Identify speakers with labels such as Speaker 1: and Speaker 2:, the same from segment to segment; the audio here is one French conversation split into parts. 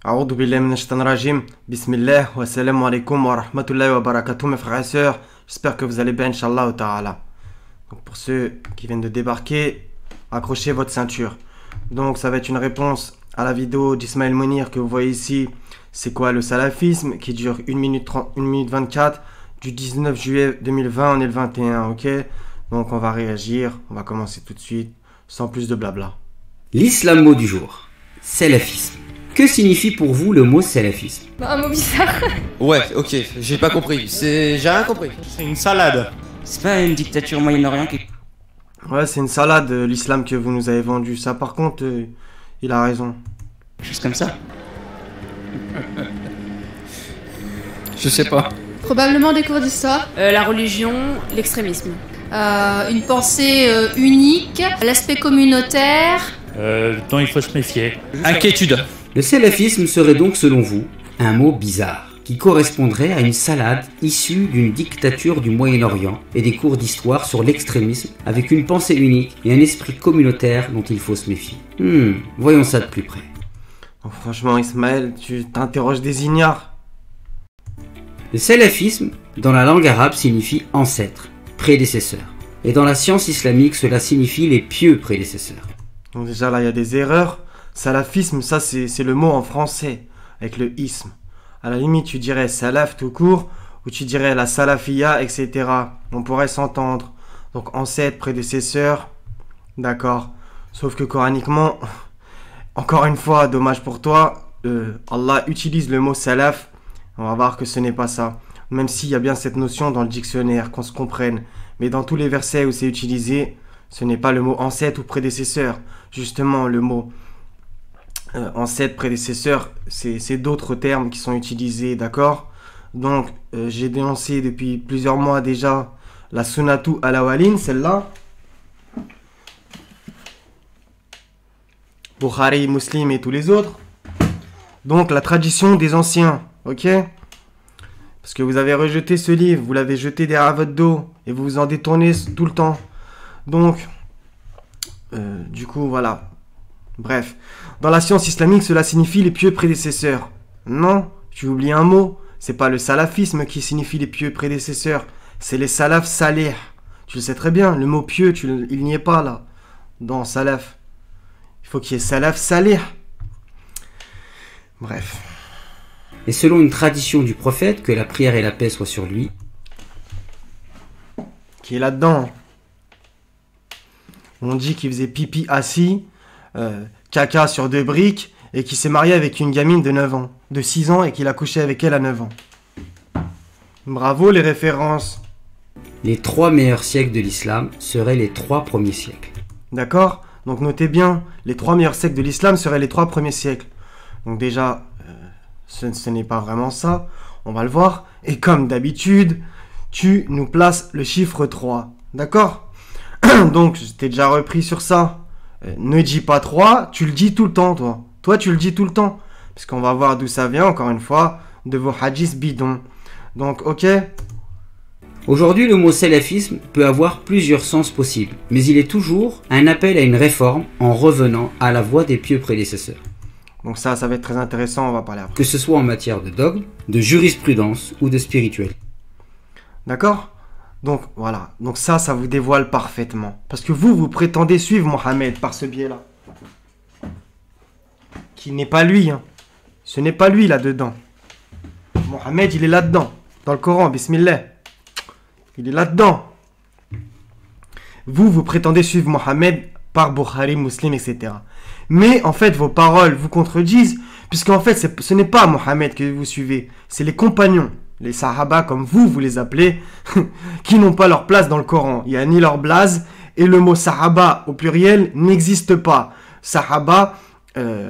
Speaker 1: Aoudou billahi minash shaitanir rajim. Bismillah wa salam alaikum wa rahmatullahi wa barakatuh mes frères et sœurs. J'espère que vous allez bien, Inch'Allah ta'ala. Donc pour ceux qui viennent de débarquer, accrochez votre ceinture. Donc ça va être une réponse à la vidéo d'Ismaël Mounir que vous voyez ici. C'est quoi le salafisme, qui dure 1 minute 30, 1 minute 24 du 19 juillet 2020, on est le 21, ok? Donc on va réagir, on va commencer tout de suite, sans plus de blabla.
Speaker 2: L'islam mot du jour, salafisme. Que signifie pour vous le mot salafisme?
Speaker 3: Un mot bizarre.
Speaker 4: Ouais, ok, j'ai pas compris. J'ai rien compris.
Speaker 5: C'est une salade.
Speaker 2: C'est pas une dictature au Moyen-Orient qui...
Speaker 1: Ouais, c'est une salade, l'islam que vous nous avez vendu. Ça, par contre, il a raison.
Speaker 2: Juste comme ça.
Speaker 4: Je sais pas.
Speaker 3: Probablement des cours d'histoire.
Speaker 6: La religion, l'extrémisme.
Speaker 3: Une pensée unique. L'aspect communautaire.
Speaker 5: Dont il faut se méfier.
Speaker 4: Inquiétude.
Speaker 2: Le salafisme serait donc selon vous un mot bizarre qui correspondrait à une salade issue d'une dictature du Moyen-Orient et des cours d'histoire sur l'extrémisme avec une pensée unique et un esprit communautaire dont il faut se méfier. Voyons ça de plus près.
Speaker 1: Bon, franchement, Ismaël, tu t'interroges des ignares.
Speaker 2: Le salafisme, dans la langue arabe, signifie ancêtre, prédécesseur. Et dans la science islamique, cela signifie les pieux prédécesseurs.
Speaker 1: Donc déjà, là, il y a des erreurs. Salafisme, ça, c'est le mot en français, avec le isme. À la limite, tu dirais salaf tout court, ou tu dirais la salafia, etc. On pourrait s'entendre. Donc, ancêtre, prédécesseur, d'accord. Sauf que coraniquement, encore une fois, dommage pour toi, Allah utilise le mot salaf. On va voir que ce n'est pas ça. Même s'il y a bien cette notion dans le dictionnaire, qu'on se comprenne. Mais dans tous les versets où c'est utilisé, ce n'est pas le mot ancêtre ou prédécesseur. Justement, le mot ancêtre, prédécesseur, c'est d'autres termes qui sont utilisés, d'accord? Donc, j'ai dénoncé depuis plusieurs mois déjà la Sunnatu al-Awwalin, celle-là. Bukhari, Muslim et tous les autres. Donc, la tradition des anciens, ok? Parce que vous avez rejeté ce livre, vous l'avez jeté derrière votre dos et vous vous en détournez tout le temps. Donc, du coup, voilà. Bref, dans la science islamique, cela signifie les pieux prédécesseurs. Non, tu oublies un mot. C'est pas le salafisme qui signifie les pieux prédécesseurs. C'est les salaf salih. Tu le sais très bien, le mot pieux, il n'y est pas là. Dans salaf. Il faut qu'il y ait salaf salih. Bref.
Speaker 2: Et selon une tradition du prophète, que la prière et la paix soient sur lui,
Speaker 1: qui est là-dedans. On dit qu'il faisait pipi assis, caca sur 2 briques, et qu'il s'est marié avec une gamine de 9 ans, de 6 ans, et qu'il a couché avec elle à 9 ans. Bravo les références.
Speaker 2: les 3 meilleurs siècles de l'islam seraient les 3 premiers siècles.
Speaker 1: D'accord? Donc notez bien, les 3 meilleurs siècles de l'islam seraient les 3 premiers siècles. Donc déjà, ce n'est pas vraiment ça, on va le voir. Et comme d'habitude, tu nous places le chiffre 3. D'accord? Donc, je t'ai déjà repris sur ça. Ne dis pas 3, tu le dis tout le temps, toi. Toi, tu le dis tout le temps. Parce qu'on va voir d'où ça vient, encore une fois, de vos hadiths bidons. Donc, ok?
Speaker 2: Aujourd'hui, le mot salafisme peut avoir plusieurs sens possibles, mais il est toujours un appel à une réforme en revenant à la voie des pieux prédécesseurs.
Speaker 1: Donc ça va être très intéressant, on va parler après.
Speaker 2: Que ce soit en matière de dogme, de jurisprudence ou de spirituel.
Speaker 1: D'accord? Donc voilà, donc ça vous dévoile parfaitement. Parce que vous prétendez suivre Mohammed par ce biais-là. Qui n'est pas lui, hein. Ce n'est pas lui là-dedans. Mohammed, il est là-dedans. Dans le Coran, bismillah. Il est là-dedans. Vous prétendez suivre Mohammed par Bukhari, Muslim, etc. Mais en fait, vos paroles vous contredisent, puisqu'en fait, ce n'est pas Mohammed que vous suivez, c'est les compagnons, les sahaba comme vous les appelez, qui n'ont pas leur place dans le Coran. Il n'y a ni leur blase, et le mot sahaba au pluriel n'existe pas. Sahaba, les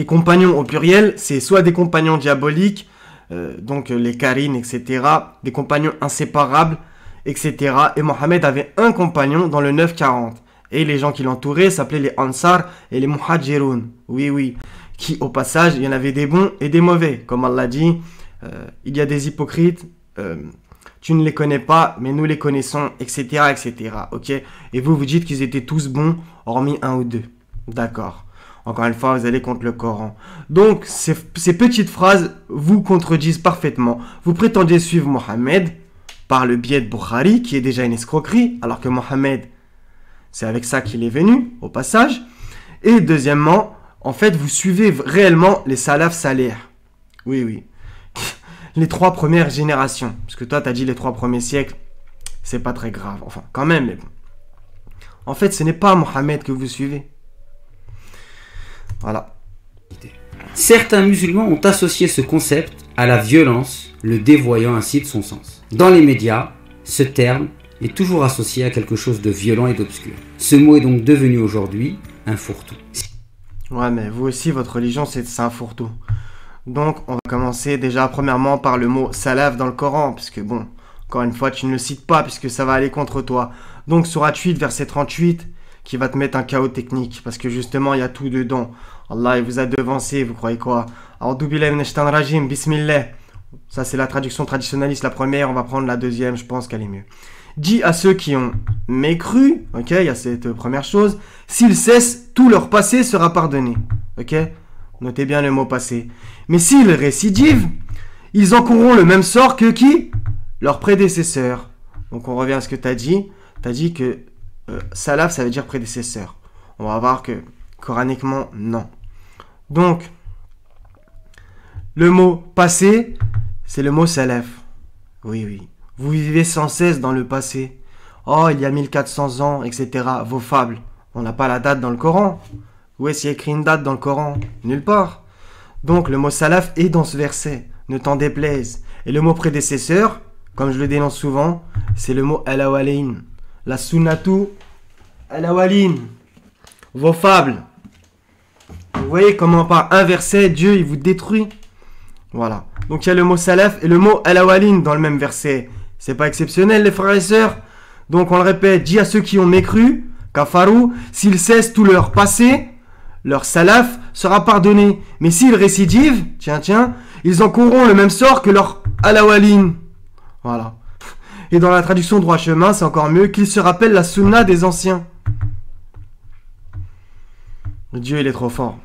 Speaker 1: compagnons au pluriel, c'est soit des compagnons diaboliques, donc les Karines, etc., des compagnons inséparables, etc. Et Mohammed avait un compagnon dans le 940. Et les gens qui l'entouraient s'appelaient les Ansar et les Muhajirun. Oui. Qui, au passage, il y en avait des bons et des mauvais. Comme Allah dit, il y a des hypocrites, tu ne les connais pas, mais nous les connaissons, etc., etc. Ok? Et vous dites qu'ils étaient tous bons, hormis un ou deux. D'accord. Encore une fois, vous allez contre le Coran. Donc, ces petites phrases vous contredisent parfaitement. Vous prétendez suivre Mohammed par le biais de Bukhari, qui est déjà une escroquerie, alors que Mohammed, c'est avec ça qu'il est venu, au passage. Et deuxièmement, en fait, vous suivez réellement les salaf salih. Oui, oui. Les 3 premières générations. Parce que toi, tu as dit les 3 premiers siècles. C'est pas très grave. Enfin, quand même, mais bon. En fait, ce n'est pas Mohammed que vous suivez. Voilà.
Speaker 2: Certains musulmans ont associé ce concept à la violence, le dévoyant ainsi de son sens. Dans les médias, ce terme est toujours associé à quelque chose de violent et d'obscur. Ce mot est donc devenu aujourd'hui un fourre-tout.
Speaker 1: Ouais, mais vous aussi, votre religion, c'est un fourre-tout. Donc, on va commencer déjà premièrement par le mot salaf dans le Coran, parce que bon, encore une fois, tu ne le cites pas, puisque ça va aller contre toi. Donc, sourate 8, verset 38, qui va te mettre un chaos technique, parce que justement, il y a tout dedans. Allah, il vous a devancé, vous croyez quoi? A'udhu billahi minash shaitanir rajim, bismillah. Ça, c'est la traduction traditionnaliste, la première, on va prendre la deuxième, je pense qu'elle est mieux. Dis à ceux qui ont mécru, ok, il y a cette première chose, s'ils cessent, tout leur passé sera pardonné, ok? Notez bien le mot passé. Mais s'ils récidivent, ils encourront le même sort que qui? Leurs prédécesseurs. Donc on revient à ce que tu as dit. Tu as dit que salaf, ça veut dire prédécesseur. On va voir que coraniquement, non. Donc, le mot passé, c'est le mot salaf. Oui, oui. Vous vivez sans cesse dans le passé. Oh, il y a 1400 ans, etc. Vos fables. On n'a pas la date dans le Coran. Où est-ce qu'il y a écrit une date dans le Coran? Nulle part. Donc, le mot salaf est dans ce verset. Ne t'en déplaise. Et le mot prédécesseur, comme je le dénonce souvent, c'est le mot al-awalin. La sunnatu al-awalin. Vos fables. Vous voyez comment par un verset, Dieu, il vous détruit. Voilà. Donc, il y a le mot salaf et le mot al-awalin dans le même verset. C'est pas exceptionnel, les frères et sœurs. Donc, on le répète, dis à ceux qui ont mécru, kafarou, s'ils cessent tout leur passé, leur salaf sera pardonné. Mais s'ils récidivent, tiens, ils encourront le même sort que leur al-awalin. Voilà. Et dans la traduction droit chemin, c'est encore mieux, qu'ils se rappellent la sunna des anciens. Dieu, il est trop fort.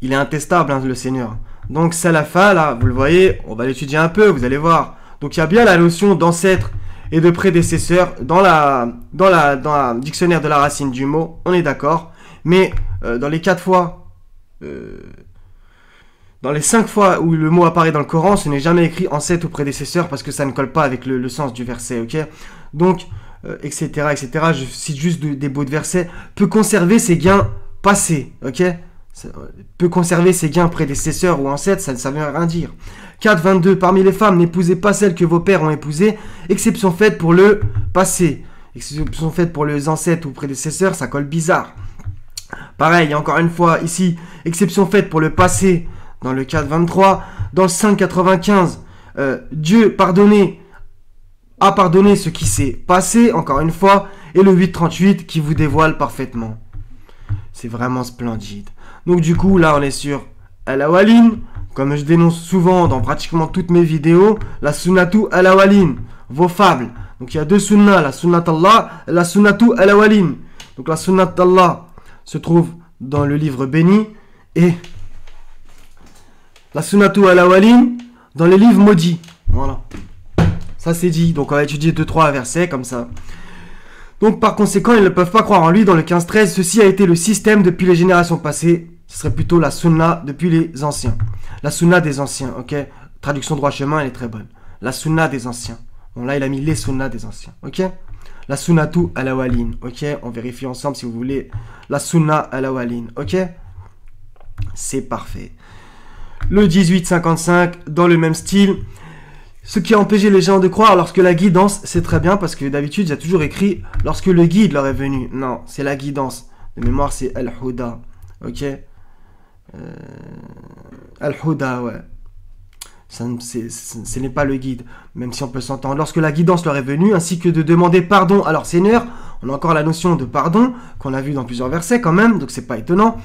Speaker 1: Il est intestable, hein, le Seigneur. Donc, salafa, là, vous le voyez, on va l'étudier un peu, vous allez voir. Donc, il y a bien la notion d'ancêtre et de prédécesseur dans la dictionnaire de la racine du mot, on est d'accord. Mais dans les 4 fois, dans les 5 fois où le mot apparaît dans le Coran, ce n'est jamais écrit ancêtre ou prédécesseur parce que ça ne colle pas avec le sens du verset, ok? Donc, etc., etc., je cite juste des bouts de versets, peut conserver ses gains passés, ok? Peut conserver ses gains prédécesseurs ou ancêtres, ça ne veut rien dire. 4.22, parmi les femmes, n'épousez pas celles que vos pères ont épousées, exception faite pour le passé. Exception faite pour les ancêtres ou prédécesseurs, ça colle bizarre. Pareil, encore une fois, ici, exception faite pour le passé, dans le 4.23. Dans le 5.95, Dieu a pardonné ce qui s'est passé, encore une fois, et le 8.38 qui vous dévoile parfaitement. C'est vraiment splendide. Donc du coup, là, on est sur al-awalin, comme je dénonce souvent dans pratiquement toutes mes vidéos, la sunnatu al-awalin, vos fables. Donc il y a 2 sunnas, la sunnat Allah et la sunnatu al-awalin. Donc la sunnat Allah se trouve dans le livre béni et la sunnatu al-awalin dans les livres maudits. Voilà. Ça c'est dit. Donc on va étudier 2-3 versets comme ça. Donc par conséquent, ils ne peuvent pas croire en lui dans le 15-13. Ceci a été le système depuis les générations passées. Ce serait plutôt la sunna depuis les anciens. La sunna des anciens, ok? Traduction droit chemin, elle est très bonne. La sunna des anciens. Bon là, il a mis les sunnas des anciens, ok? La sunnatu al-awalin, ok? On vérifie ensemble si vous voulez. La sunna al-awalin, ok? C'est parfait. Le 1855, dans le même style. Ce qui a empêché les gens de croire lorsque la guidance, c'est très bien parce que d'habitude, il y a toujours écrit lorsque le guide leur est venu. Non, c'est la guidance. De mémoire, c'est Al-Huda. Ok? Al-Huda, ouais. Ce n'est pas le guide, même si on peut s'entendre. Lorsque la guidance leur est venue, ainsi que de demander pardon à leur Seigneur, on a encore la notion de pardon, qu'on a vu dans plusieurs versets quand même, donc c'est pas étonnant.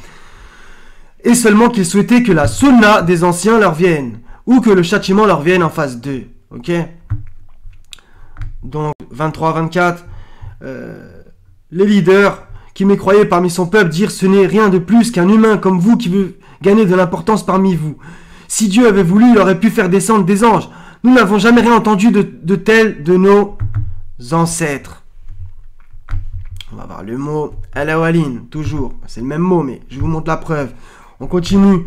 Speaker 1: Et seulement qu'ils souhaitaient que la sunna des anciens leur vienne, ou que le châtiment leur vienne en phase 2. Ok? Donc, 23-24, les leaders qui mécroyait parmi son peuple dire ce n'est rien de plus qu'un humain comme vous qui veut gagner de l'importance parmi vous. Si Dieu avait voulu, il aurait pu faire descendre des anges. Nous n'avons jamais rien entendu de tel de nos ancêtres. On va voir le mot al-awwalin, toujours. C'est le même mot, mais je vous montre la preuve. On continue.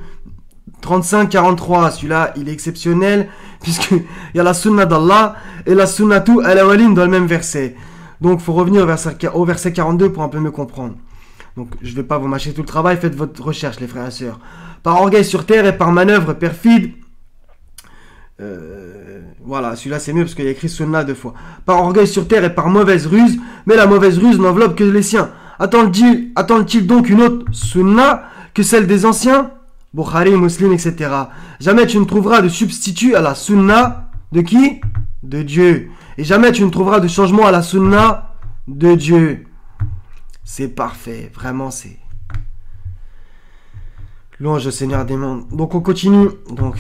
Speaker 1: 35-43, celui-là, il est exceptionnel, puisqu'il y a la sunna d'Allah et la sunnatu al-awwalin dans le même verset. Donc, il faut revenir au verset 42 pour un peu mieux comprendre. Donc, je ne vais pas vous mâcher tout le travail, faites votre recherche, les frères et sœurs. Par orgueil sur terre et par manœuvre perfide. Voilà, celui-là c'est mieux parce qu'il y a écrit sunna 2 fois. Par orgueil sur terre et par mauvaise ruse, mais la mauvaise ruse n'enveloppe que les siens. Attend-il donc une autre sunna que celle des anciens? Bukhari, Muslim, etc. Jamais tu ne trouveras de substitut à la sunna de qui? De Dieu. Et jamais tu ne trouveras de changement à la sunna de Dieu. C'est parfait, vraiment c'est... Louange au Seigneur des mondes. Donc on continue. Donc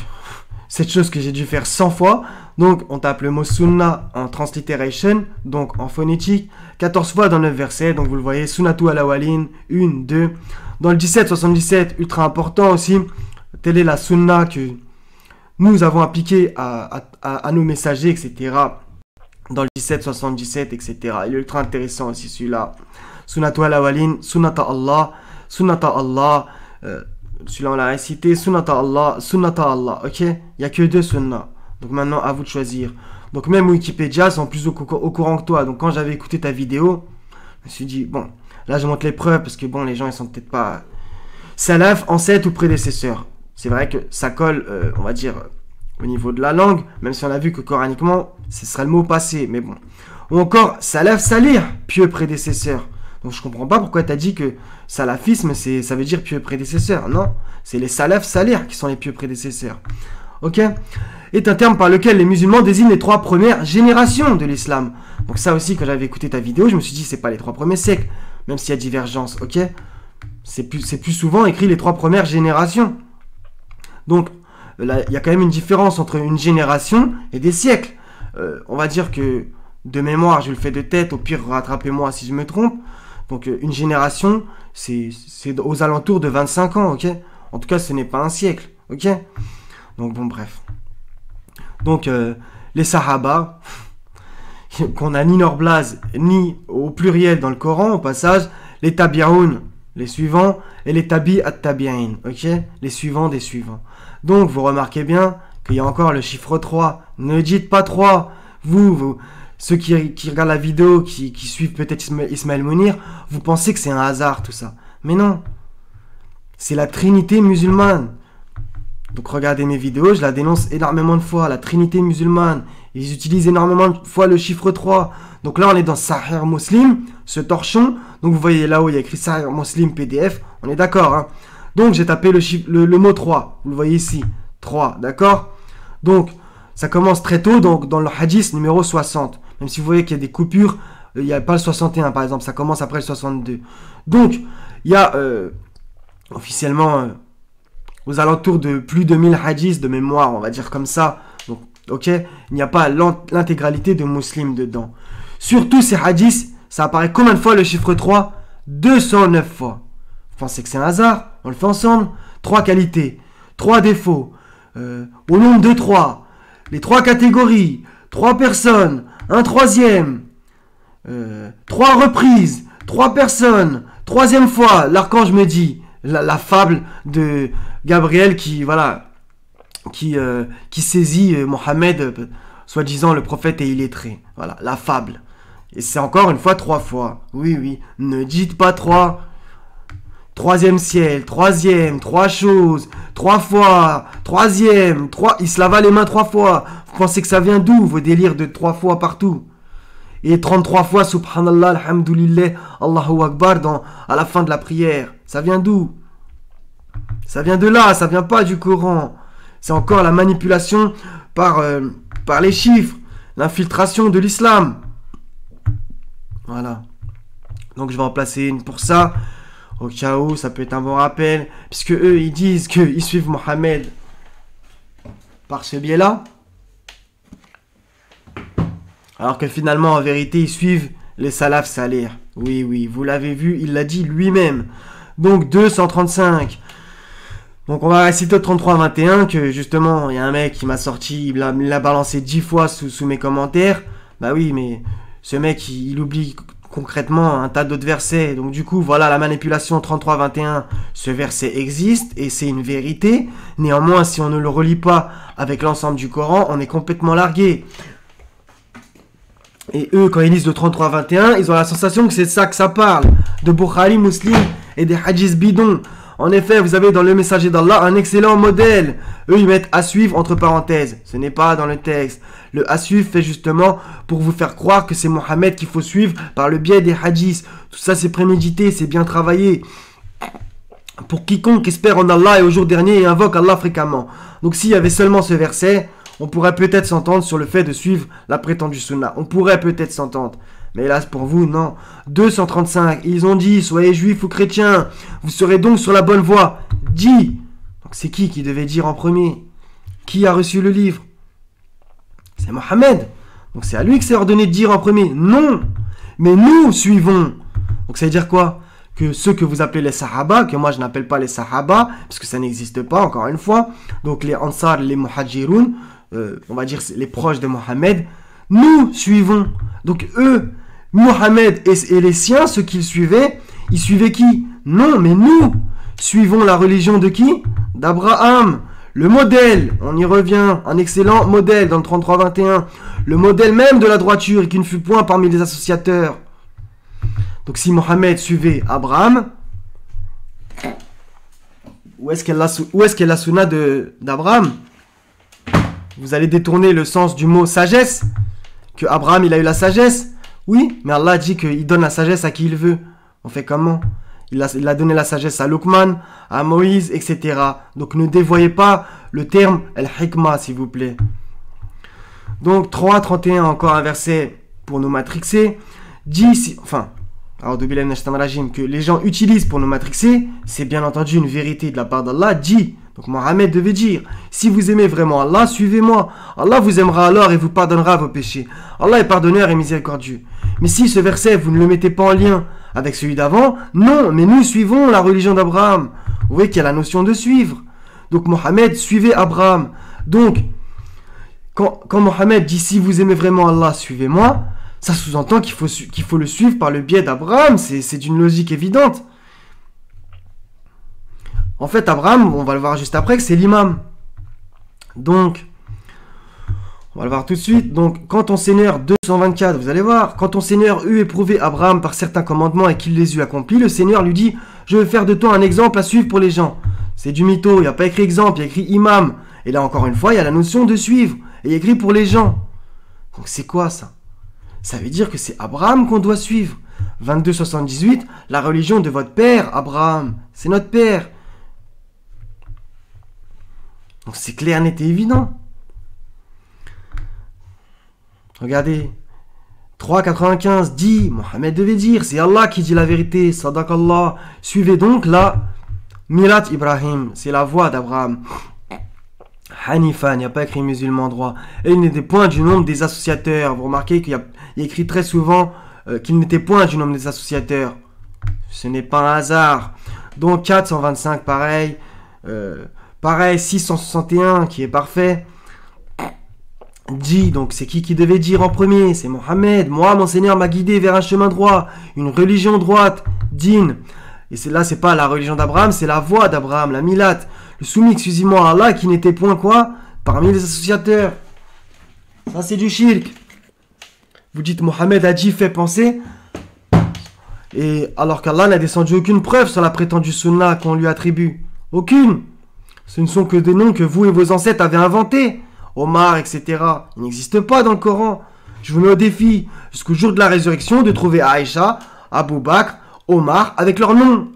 Speaker 1: cette chose que j'ai dû faire 100 fois. Donc on tape le mot sunna en transliteration, donc en phonétique, 14 fois dans 9 versets. Donc vous le voyez, sunnatu al-awwalin, 1, 2. Dans le 17-77, ultra important aussi, telle est la sunna que nous avons appliquée à nos messagers, etc. Dans le 17-77, etc. Il est ultra intéressant aussi celui-là. Sunnatu al-awwalin, sunnata Allah, sunnata Allah. Celui-là on l'a récité, sunnata Allah, ok? Il n'y a que 2 sunnas. Donc maintenant à vous de choisir. Donc même Wikipédia sont plus au courant que toi. Donc quand j'avais écouté ta vidéo, je me suis dit, bon, là je montre les preuves parce que bon, les gens ils sont peut-être pas salaf, ancêtre ou prédécesseur. C'est vrai que ça colle, on va dire, au niveau de la langue, même si on a vu que coraniquement, ce serait le mot passé, mais bon. Ou encore salaf, salir, pieux prédécesseur. Donc je comprends pas pourquoi tu as dit que salafisme, ça veut dire pieux prédécesseur. Non, c'est les salaf salir qui sont les pieux prédécesseurs. Ok? Est un terme par lequel les musulmans désignent les 3 premières générations de l'islam. Donc ça aussi, quand j'avais écouté ta vidéo, je me suis dit, c'est pas les 3 premiers siècles, même s'il y a divergence, ok? C'est plus souvent écrit les 3 premières générations. Donc, là, il y a quand même une différence entre une génération et des siècles. On va dire que, de mémoire, je le fais de tête, au pire, rattrapez-moi si je me trompe. Donc, une génération, c'est aux alentours de 25 ans, ok? En tout cas, ce n'est pas un siècle, ok? Donc, bon, bref. Donc, les Sahaba, qu'on a ni Norblaz, ni au pluriel dans le Coran, au passage, les Tabi'oun, les suivants, et les Tabi at-Tabi'in, ok? Les suivants des suivants. Donc, vous remarquez bien qu'il y a encore le chiffre 3. Ne dites pas 3. Vous ceux qui regardent la vidéo, qui suivent peut-être Ismaël Mounir, vous pensez que c'est un hasard tout ça. Mais non. C'est la Trinité musulmane. Donc regardez mes vidéos, je la dénonce énormément de fois, la Trinité musulmane. Ils utilisent énormément de fois le chiffre 3. Donc là, on est dans Sahih Muslim, ce torchon. Donc vous voyez là où il y a écrit Sahih Muslim PDF. On est d'accord, hein. Donc j'ai tapé le mot 3. Vous le voyez ici. 3, d'accord? Donc, ça commence très tôt dans le hadith numéro 60. Même si vous voyez qu'il y a des coupures, il n'y a pas le 61 par exemple, ça commence après le 62. Donc, il y a officiellement aux alentours de plus de 1000 hadiths de mémoire, on va dire comme ça. Donc, ok, il n'y a pas l'intégralité de musulmans dedans. Sur tous ces hadiths, ça apparaît combien de fois le chiffre 3? 209 fois. Vous pensez que c'est un hasard? On le fait ensemble. 3 qualités, 3 défauts, au nombre de 3, les 3 catégories, 3 personnes, un troisième, 3 reprises, 3 personnes, 3e fois, l'archange me dit, la fable de Gabriel qui saisit Mohammed, soi-disant le prophète et illettré. Voilà, la fable. Et c'est encore une fois 3 fois. Oui, ne dites pas 3. 3e ciel, 3e, 3 choses, 3 fois, 3e, 3, il se lava les mains 3 fois. Vous pensez que ça vient d'où, vos délires de 3 fois partout? Et 33 fois, subhanallah, alhamdoulilah, Allahu Akbar, à la fin de la prière. Ça vient d'où? Ça vient de là, ça vient pas du Coran. C'est encore la manipulation par les chiffres, l'infiltration de l'islam. Voilà. Donc je vais en placer une pour ça. Au cas où, ça peut être un bon rappel. Puisque eux, ils disent qu'ils suivent Mohammed par ce biais-là. Alors que finalement, en vérité, ils suivent les salaf salir. Oui, oui, vous l'avez vu, il l'a dit lui-même. Donc 235. Donc on va réciter au 33-21 que justement, il y a un mec qui m'a sorti, il l'a balancé 10 fois sous mes commentaires. Bah oui, mais ce mec, il oublie concrètement un tas d'autres versets. Donc du coup, voilà la manipulation 33-21. Ce verset existe et c'est une vérité. Néanmoins, si on ne le relie pas avec l'ensemble du Coran, on est complètement largué. Et eux, quand ils lisent le 33-21, ils ont la sensation que c'est de ça que ça parle. De Bukhari, Muslim et des hadiths bidons. En effet, vous avez dans le messager d'Allah un excellent modèle. Eux, ils mettent à suivre entre parenthèses. Ce n'est pas dans le texte. Le à suivre fait justement pour vous faire croire que c'est Mohammed qu'il faut suivre par le biais des hadiths. Tout ça, c'est prémédité, c'est bien travaillé. Pour quiconque espère en Allah et au jour dernier et invoque Allah fréquemment. Donc s'il y avait seulement ce verset, on pourrait peut-être s'entendre sur le fait de suivre la prétendue sunna. On pourrait peut-être s'entendre. Mais hélas pour vous, non. 235, ils ont dit, soyez juifs ou chrétiens, vous serez donc sur la bonne voie. Dit. Donc c'est qui devait dire en premier? Qui a reçu le livre? C'est Mohammed. Donc c'est à lui que c'est ordonné de dire en premier. Non. Mais nous suivons. Donc ça veut dire quoi? Que ceux que vous appelez les Sahaba, que moi je n'appelle pas les Sahaba, parce que ça n'existe pas, encore une fois. Donc les Ansar, les Muhajiroun, on va dire les proches de Mohammed, nous suivons. Donc eux, Mohammed et les siens, ceux qu'ils suivaient, ils suivaient qui? Non, mais nous suivons la religion de qui? D'Abraham. Le modèle, on y revient, un excellent modèle dans le 33-21. Le modèle même de la droiture et qui ne fut point parmi les associateurs. Donc si Mohammed suivait Abraham, où est-ce qu'est la sunna d'Abraham? Vous allez détourner le sens du mot sagesse, que Abraham il a eu la sagesse. Oui, mais Allah dit qu'il donne la sagesse à qui il veut. On fait comment? Il a donné la sagesse à Luqman, à Moïse, etc. Donc ne dévoyez pas le terme al-hikmah, s'il vous plaît. Donc 3.31, encore un verset pour nous matrixer. Dit, que les gens utilisent pour nous matrixer, c'est bien entendu une vérité de la part d'Allah. Dit, donc Mohammed devait dire, si vous aimez vraiment Allah, suivez-moi. Allah vous aimera alors et vous pardonnera vos péchés. Allah est pardonneur et miséricordieux. Mais si ce verset, vous ne le mettez pas en lien avec celui d'avant, non, mais nous suivons la religion d'Abraham. Vous voyez qu'il y a la notion de suivre. Donc Mohammed suivait Abraham. Donc, quand Mohammed dit, si vous aimez vraiment Allah, suivez-moi, ça sous-entend qu'il faut le suivre par le biais d'Abraham. C'est d'une logique évidente. En fait, Abraham, on va le voir juste après, que c'est l'imam. Donc, on va le voir tout de suite. Donc, quand ton Seigneur, 224, vous allez voir, quand ton Seigneur eut éprouvé Abraham par certains commandements et qu'il les eut accomplis, le Seigneur lui dit, je vais faire de toi un exemple à suivre pour les gens. C'est du mytho, il n'y a pas écrit exemple, il y a écrit imam. Et là, encore une fois, il y a la notion de suivre. Et il y a écrit pour les gens. Donc, c'est quoi ça? Ça veut dire que c'est Abraham qu'on doit suivre. 2278, la religion de votre père, Abraham. C'est notre père. Donc c'est clair, net et évident. Regardez. 3.95 dit, Mohammed devait dire, c'est Allah qui dit la vérité, Sadaqallah. Suivez donc la Milat Ibrahim, c'est la voie d'Abraham. Hanifa, il n'y a pas écrit musulman droit. Et il n'était point du nombre des associateurs. Vous remarquez qu'il y a écrit très souvent qu'il n'était point du nombre des associateurs. Ce n'est pas un hasard. Donc 425, pareil. Pareil, 661, qui est parfait. Dit, donc c'est qui devait dire en premier? C'est Mohammed. Moi, mon Seigneur m'a guidé vers un chemin droit, une religion droite, din. Et c'est pas la religion d'Abraham, c'est la voie d'Abraham, la Milat. Le soumis exclusivement à Allah qui n'était point quoi? Parmi les associateurs. Ça c'est du shirk. Vous dites Mohammed a dit, fait penser. Et alors qu'Allah n'a descendu aucune preuve sur la prétendue sunna qu'on lui attribue. Aucune. Ce ne sont que des noms que vous et vos ancêtres avez inventés. Omar, etc. Ils n'existent pas dans le Coran. Je vous mets au défi, jusqu'au jour de la résurrection, de trouver Aïcha, Abu Bakr, Omar, avec leur nom.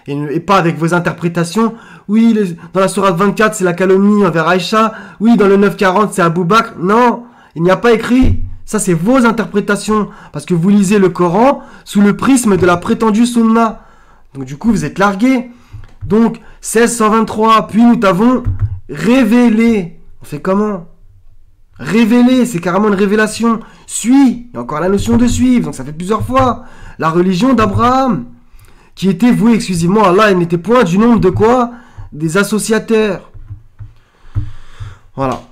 Speaker 1: Et pas avec vos interprétations. Oui, dans la sourate 24, c'est la calomnie envers Aïcha. Oui, dans le 940, c'est Abu Bakr. Non, il n'y a pas écrit. Ça, c'est vos interprétations. Parce que vous lisez le Coran sous le prisme de la prétendue sunna. Donc, du coup, vous êtes largués. Donc, 1623, puis nous t'avons révélé. On fait comment? Révéler, c'est carrément une révélation. Suis, il y a encore la notion de suivre, donc ça fait plusieurs fois. la religion d'Abraham, qui était vouée exclusivement à Allah et n'était point du nombre de quoi? Des associateurs. Voilà.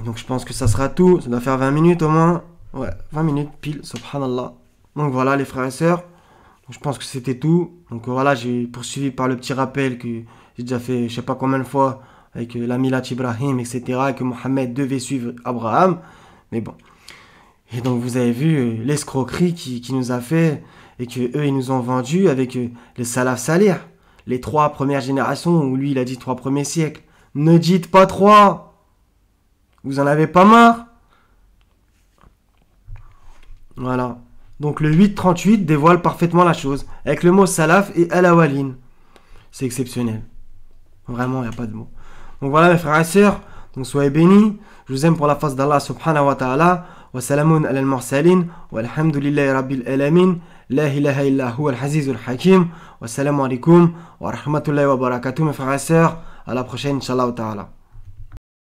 Speaker 1: Donc je pense que ça sera tout. Ça doit faire 20 minutes au moins. Ouais, 20 minutes pile, subhanallah. Donc voilà les frères et sœurs. Donc, je pense que c'était tout. Donc voilà, j'ai poursuivi par le petit rappel que j'ai déjà fait je sais pas combien de fois avec la Milat Ibrahim, etc. Et que Mohammed devait suivre Abraham. Mais bon. Et donc vous avez vu l'escroquerie qui nous a fait et que eux ils nous ont vendu avec les salaf salih. Les 3 premières générations, où lui il a dit 3 premiers siècles. Ne dites pas 3. Vous en avez pas marre? Voilà. Donc le 838 dévoile parfaitement la chose. Avec le mot salaf et al-awalin. C'est exceptionnel. Vraiment, il n'y a pas de mots. Donc voilà mes frères et sœurs. Donc soyez bénis. Je vous aime pour la face d'Allah subhanahu wa ta'ala. Wa salamun ala al-mursalin. Wa alhamdulillahi rabbil alamin. La ilaha illa huwa al-aziz al-hakim. Wa salamu alaikum wa rahmatullahi wa barakatuh mes frères et sœurs. À la prochaine, Inch'Allah ta'ala.